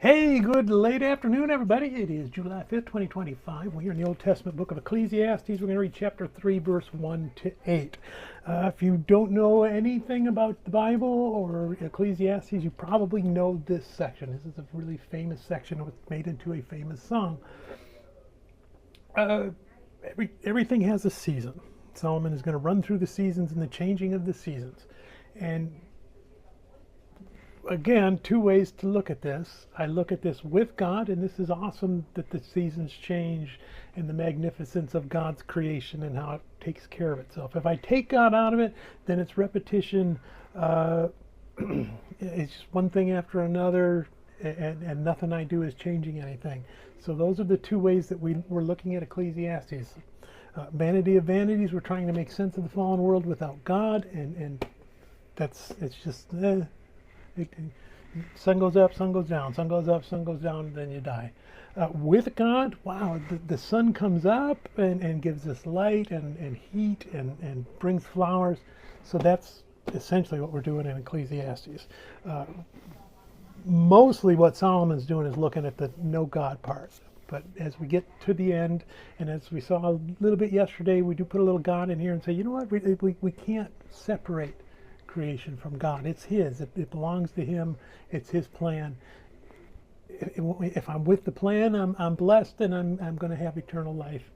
Hey, good late afternoon, everybody. It is July 5th, 2025. We're in the Old Testament book of Ecclesiastes. We're going to read chapter 3, verse 1 to 8. If you don't know anything about the Bible or Ecclesiastes, you probably know this section. This is a really famous section. It was made into a famous song. Everything has a season. Solomon is going to run through the seasons and the changing of the seasons. And again, two ways to look at this. I look at this with God, and this is awesome that the seasons change and the magnificence of God's creation and how it takes care of itself. If I take God out of it, then it's repetition. It's just one thing after another, and nothing I do is changing anything. So those are the two ways that we're looking at Ecclesiastes. Vanity of vanities, we're trying to make sense of the fallen world without God, and it's just... sun goes up, sun goes down, sun goes up, sun goes down, then you die. With God, wow, the sun comes up and gives us light and heat and brings flowers. So that's essentially what we're doing in Ecclesiastes. Mostly what Solomon's doing is looking at the no God part. But as we get to the end, and as we saw a little bit yesterday, we do put a little God in here and say, you know what, we can't separate creation from God. It's His. It belongs to Him. It's His plan. If I'm with the plan, I'm blessed, and I'm going to have eternal life.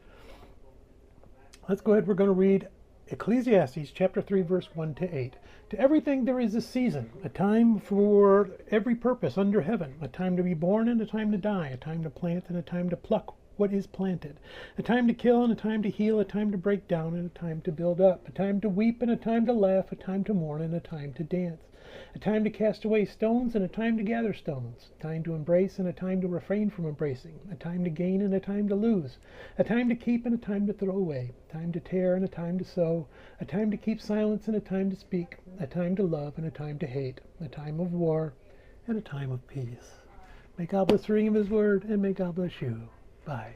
Let's go ahead. We're going to read Ecclesiastes chapter 3, verse 1 to 8. To everything there is a season, a time for every purpose under heaven, a time to be born and a time to die, a time to plant and a time to pluck what is planted, a time to kill and a time to heal, a time to break down and a time to build up, a time to weep and a time to laugh, a time to mourn and a time to dance, a time to cast away stones and a time to gather stones, a time to embrace and a time to refrain from embracing, a time to gain and a time to lose, a time to keep and a time to throw away, a time to tear and a time to sow, a time to keep silence and a time to speak, a time to love and a time to hate, a time of war and a time of peace. May God bless the reading of His word, and may God bless you. Bye.